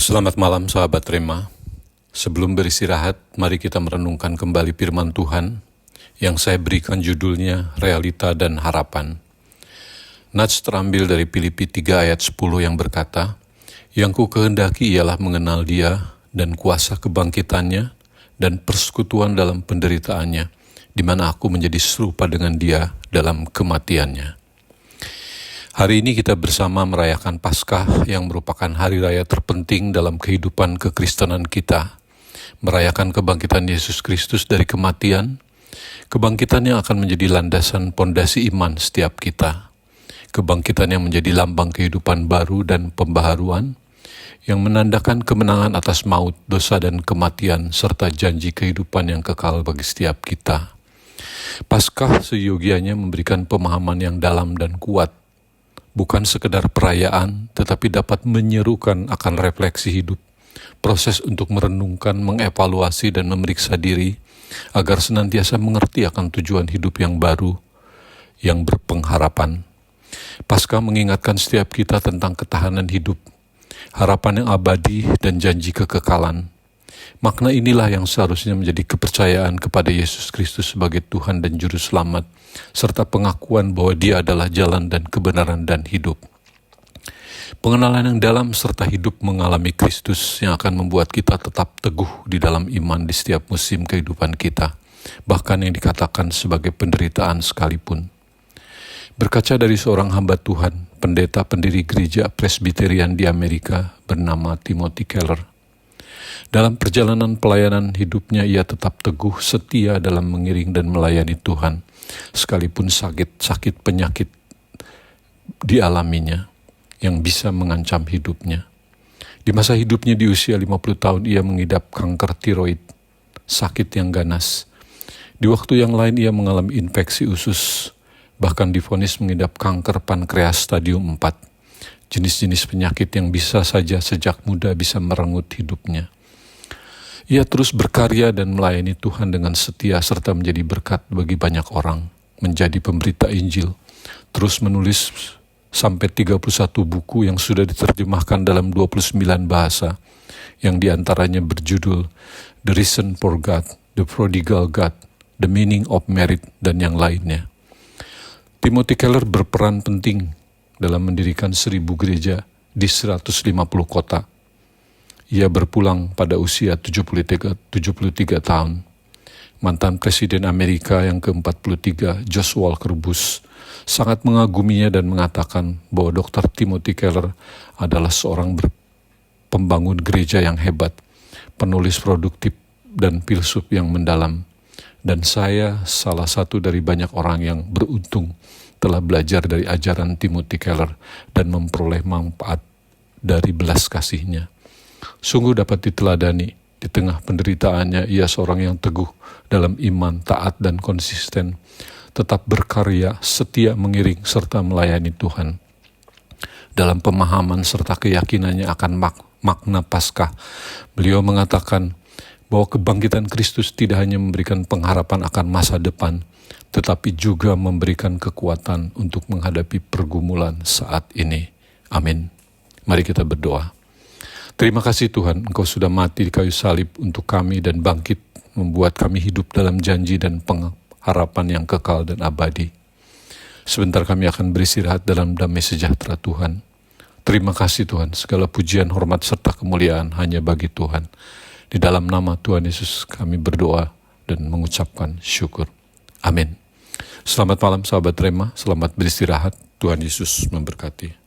Selamat malam sahabat Rema. Sebelum beristirahat, mari kita merenungkan kembali firman Tuhan yang saya berikan judulnya Realita dan Harapan. Nats terambil dari Filipi 3 ayat 10 yang berkata, "Yang ku kehendaki ialah mengenal Dia dan kuasa kebangkitannya dan persekutuan dalam penderitaannya, di mana aku menjadi serupa dengan Dia dalam kematiannya." Hari ini kita bersama merayakan Paskah yang merupakan hari raya terpenting dalam kehidupan kekristenan kita. Merayakan kebangkitan Yesus Kristus dari kematian, kebangkitan yang akan menjadi landasan pondasi iman setiap kita. Kebangkitan yang menjadi lambang kehidupan baru dan pembaharuan, yang menandakan kemenangan atas maut, dosa dan kematian, serta janji kehidupan yang kekal bagi setiap kita. Paskah seyogianya memberikan pemahaman yang dalam dan kuat, bukan sekedar perayaan, tetapi dapat menyerukan akan refleksi hidup, proses untuk merenungkan, mengevaluasi, dan memeriksa diri, agar senantiasa mengerti akan tujuan hidup yang baru, yang berpengharapan. Paskah mengingatkan setiap kita tentang ketahanan hidup, harapan yang abadi, dan janji kekekalan. Makna inilah yang seharusnya menjadi kepercayaan kepada Yesus Kristus sebagai Tuhan dan Juru Selamat, serta pengakuan bahwa Dia adalah jalan dan kebenaran dan hidup. Pengenalan yang dalam serta hidup mengalami Kristus yang akan membuat kita tetap teguh di dalam iman di setiap musim kehidupan kita, bahkan yang dikatakan sebagai penderitaan sekalipun. Berkaca dari seorang hamba Tuhan, pendeta pendiri gereja Presbyterian di Amerika bernama Timothy Keller. Dalam perjalanan pelayanan hidupnya, ia tetap teguh setia dalam mengiring dan melayani Tuhan, sekalipun sakit penyakit dialaminya yang bisa mengancam hidupnya. Di masa hidupnya di usia 50 tahun, ia mengidap kanker tiroid, sakit yang ganas. Di waktu yang lain ia mengalami infeksi usus, bahkan divonis mengidap kanker pankreas stadium 4, jenis-jenis penyakit yang bisa saja sejak muda bisa merenggut hidupnya. Ia terus berkarya dan melayani Tuhan dengan setia serta menjadi berkat bagi banyak orang, menjadi pemberita Injil, terus menulis sampai 31 buku yang sudah diterjemahkan dalam 29 bahasa, yang diantaranya berjudul The Reason for God, The Prodigal God, The Meaning of Merit, dan yang lainnya. Timothy Keller berperan penting dalam mendirikan 1000 gereja di 150 kota. Ia berpulang pada usia 73 tahun. Mantan Presiden Amerika yang ke-43, George Walker Bush, sangat mengaguminya dan mengatakan bahwa Dr. Timothy Keller adalah seorang pembangun gereja yang hebat, penulis produktif, dan filsuf yang mendalam. Dan saya salah satu dari banyak orang yang beruntung telah belajar dari ajaran Timothy Keller dan memperoleh manfaat dari belas kasihnya. Sungguh dapat diteladani, di tengah penderitaannya ia seorang yang teguh dalam iman, taat dan konsisten, tetap berkarya, setia mengiring serta melayani Tuhan. Dalam pemahaman serta keyakinannya akan makna Paskah, beliau mengatakan bahwa kebangkitan Kristus tidak hanya memberikan pengharapan akan masa depan, tetapi juga memberikan kekuatan untuk menghadapi pergumulan saat ini. Amin. Mari kita berdoa. Terima kasih Tuhan, Engkau sudah mati di kayu salib untuk kami dan bangkit, membuat kami hidup dalam janji dan pengharapan yang kekal dan abadi. Sebentar kami akan beristirahat dalam damai sejahtera Tuhan. Terima kasih Tuhan, segala pujian, hormat, serta kemuliaan hanya bagi Tuhan. Di dalam nama Tuhan Yesus kami berdoa dan mengucapkan syukur. Amin. Selamat malam sahabat Rema, selamat beristirahat. Tuhan Yesus memberkati.